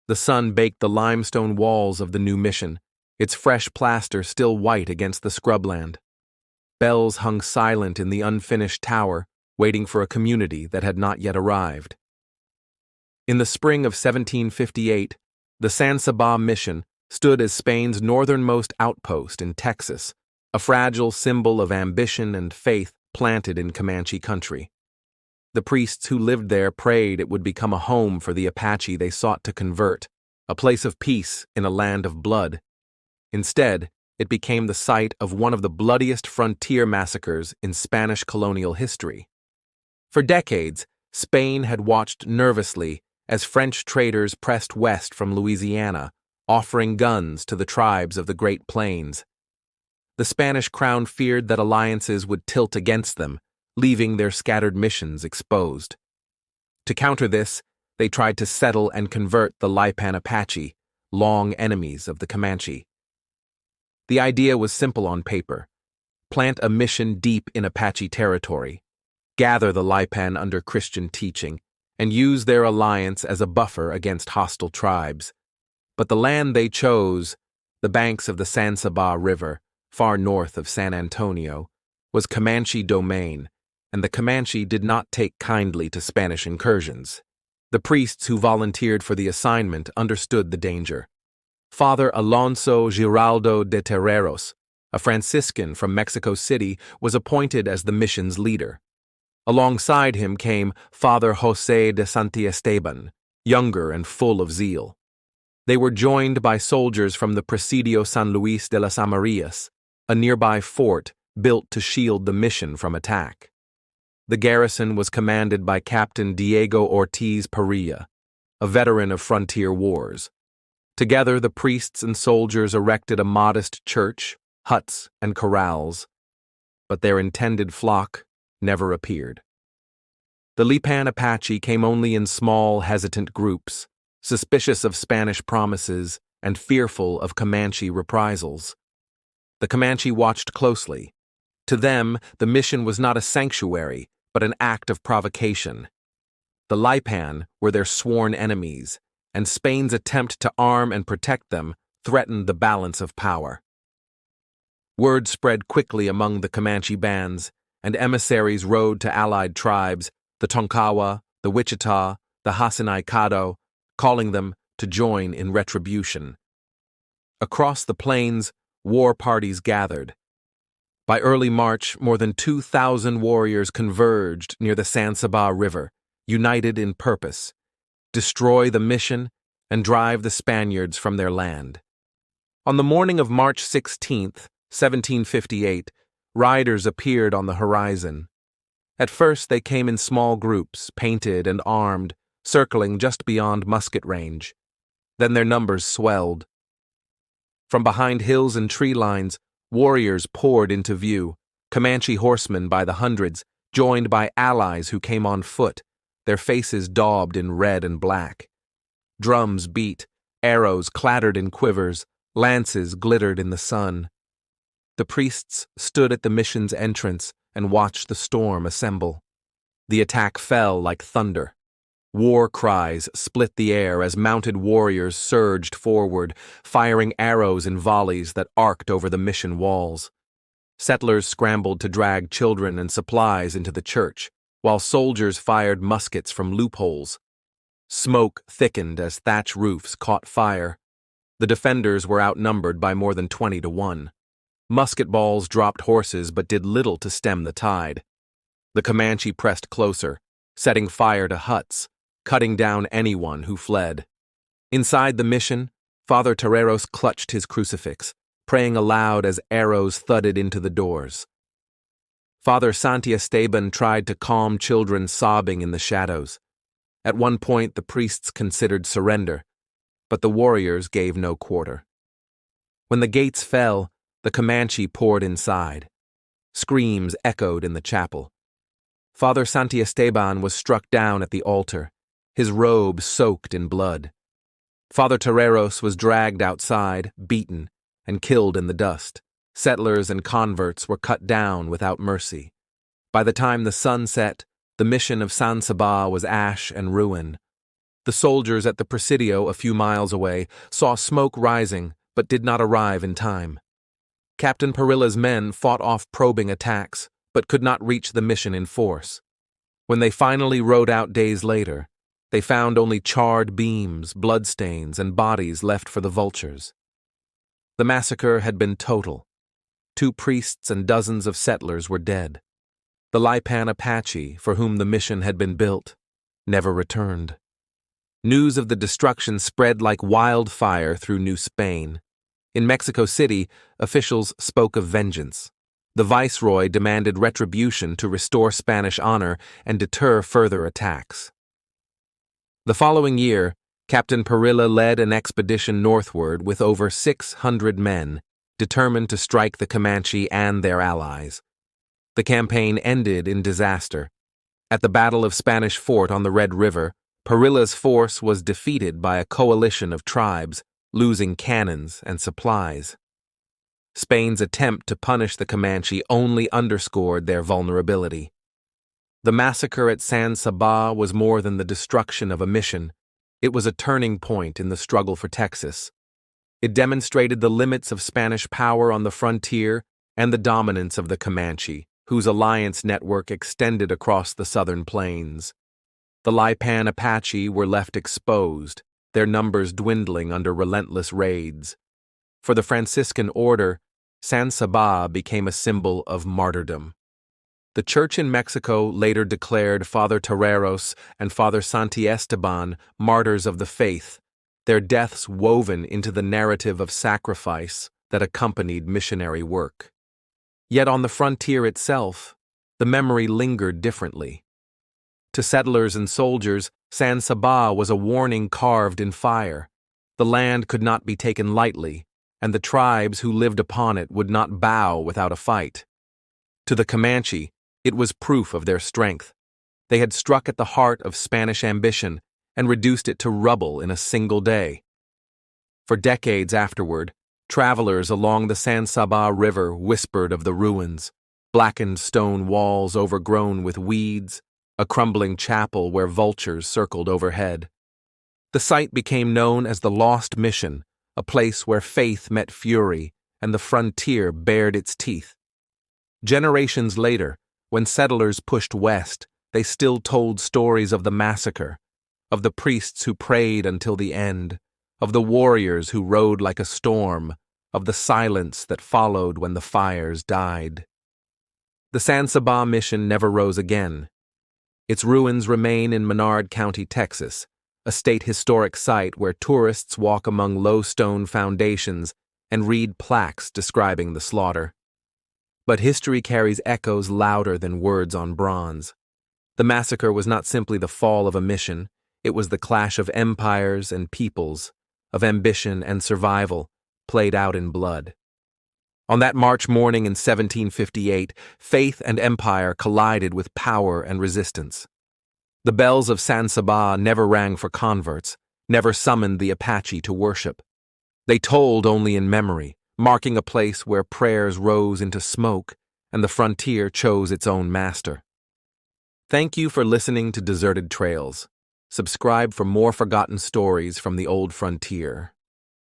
The sun baked the limestone walls of the new mission, its fresh plaster still white against the scrubland. Bells hung silent in the unfinished tower, waiting for a community that had not yet arrived. In the spring of 1758, the San Sabá mission stood as Spain's northernmost outpost in Texas, a fragile symbol of ambition and faith planted in Comanche country. The priests who lived there prayed it would become a home for the Apache they sought to convert, a place of peace in a land of blood. Instead, it became the site of one of the bloodiest frontier massacres in Spanish colonial history. For decades, Spain had watched nervously as French traders pressed west from Louisiana, offering guns to the tribes of the Great Plains. The Spanish crown feared that alliances would tilt against them, leaving their scattered missions exposed. To counter this, they tried to settle and convert the Lipan Apache, long enemies of the Comanche. The idea was simple on paper: plant a mission deep in Apache territory, gather the Lipan under Christian teaching, and use their alliance as a buffer against hostile tribes. But the land they chose, the banks of the San Sabá River, far north of San Antonio, was Comanche domain, and the Comanche did not take kindly to Spanish incursions. The priests who volunteered for the assignment understood the danger. Father Alonso Giraldo de Terreros, a Franciscan from Mexico City, was appointed as the mission's leader. Alongside him came Father José de Santiesteban, younger and full of zeal. They were joined by soldiers from the presidio San Luis de las Amarillas, a nearby fort built to shield the mission from attack. The garrison was commanded by Captain Diego Ortiz Parilla, a veteran of frontier wars. Together, the priests and soldiers erected a modest church, huts, and corrals, but their intended flock never appeared. The Lipan Apache came only in small, hesitant groups, suspicious of Spanish promises and fearful of Comanche reprisals. The Comanche watched closely. To them, the mission was not a sanctuary, but an act of provocation. The Lipan were their sworn enemies, and Spain's attempt to arm and protect them threatened the balance of power. Word spread quickly among the Comanche bands, and emissaries rode to allied tribes, the Tonkawa, the Wichita, the Hasinai, calling them to join in retribution. Across the plains, war parties gathered. By early March, more than 2,000 warriors converged near the San Sabá River, united in purpose: destroy the mission and drive the Spaniards from their land. On the morning of March 16, 1758, riders appeared on the horizon. At first they came in small groups, painted and armed, circling just beyond musket range. Then their numbers swelled. From behind hills and tree lines, warriors poured into view, Comanche horsemen by the hundreds, joined by allies who came on foot, their faces daubed in red and black. Drums beat, arrows clattered in quivers, lances glittered in the sun. The priests stood at the mission's entrance and watched the storm assemble. The attack fell like thunder. War cries split the air as mounted warriors surged forward, firing arrows in volleys that arced over the mission walls. Settlers scrambled to drag children and supplies into the church, while soldiers fired muskets from loopholes. Smoke thickened as thatch roofs caught fire. The defenders were outnumbered by more than 20 to 1. Musket balls dropped horses but did little to stem the tide. The Comanche pressed closer, setting fire to huts, cutting down anyone who fled. Inside the mission, Father Terreros clutched his crucifix, praying aloud as arrows thudded into the doors. Father Santiesteban tried to calm children sobbing in the shadows. At one point, the priests considered surrender, but the warriors gave no quarter. When the gates fell, the Comanche poured inside. Screams echoed in the chapel. Father Santiesteban was struck down at the altar, his robe soaked in blood. Father Terreros was dragged outside, beaten, and killed in the dust. Settlers and converts were cut down without mercy. By the time the sun set, the mission of San Sabá was ash and ruin. The soldiers at the presidio a few miles away saw smoke rising but did not arrive in time. Captain Perilla's men fought off probing attacks but could not reach the mission in force. When they finally rode out days later, they found only charred beams, bloodstains, and bodies left for the vultures. The massacre had been total. 2 priests and dozens of settlers were dead. The Lipan Apache, for whom the mission had been built, never returned. News of the destruction spread like wildfire through New Spain. In Mexico City, officials spoke of vengeance. The viceroy demanded retribution to restore Spanish honor and deter further attacks. The following year, Captain Perilla led an expedition northward with over 600 men, determined to strike the Comanche and their allies. The campaign ended in disaster. At the Battle of Spanish Fort on the Red River, Perilla's force was defeated by a coalition of tribes, losing cannons and supplies. Spain's attempt to punish the Comanche only underscored their vulnerability. The massacre at San Sabá was more than the destruction of a mission. It was a turning point in the struggle for Texas. It demonstrated the limits of Spanish power on the frontier and the dominance of the Comanche, whose alliance network extended across the southern plains. The Lipan Apache were left exposed, their numbers dwindling under relentless raids. For the Franciscan order, San Sabá became a symbol of martyrdom. The church in Mexico later declared Father Terreros and Father Santiesteban martyrs of the faith, their deaths woven into the narrative of sacrifice that accompanied missionary work. Yet on the frontier itself, the memory lingered differently. To settlers and soldiers, San Sabá was a warning carved in fire. The land could not be taken lightly, and the tribes who lived upon it would not bow without a fight. To the Comanche, it was proof of their strength. They had struck at the heart of Spanish ambition and reduced it to rubble in a single day. For decades afterward, travelers along the San Sabá River whispered of the ruins, blackened stone walls overgrown with weeds, a crumbling chapel where vultures circled overhead. The site became known as the Lost Mission, a place where faith met fury and the frontier bared its teeth. Generations later, when settlers pushed west, they still told stories of the massacre, of the priests who prayed until the end, of the warriors who rode like a storm, of the silence that followed when the fires died. The San Sabá mission never rose again. Its ruins remain in Menard County, Texas, a state historic site where tourists walk among low stone foundations and read plaques describing the slaughter. But history carries echoes louder than words on bronze. The massacre was not simply the fall of a mission, it was the clash of empires and peoples, of ambition and survival, played out in blood. On that March morning in 1758, faith and empire collided with power and resistance. The bells of San Sabá never rang for converts, never summoned the Apache to worship. They tolled only in memory, marking a place where prayers rose into smoke and the frontier chose its own master. Thank you for listening to Deserted Trails. Subscribe for more forgotten stories from the old frontier.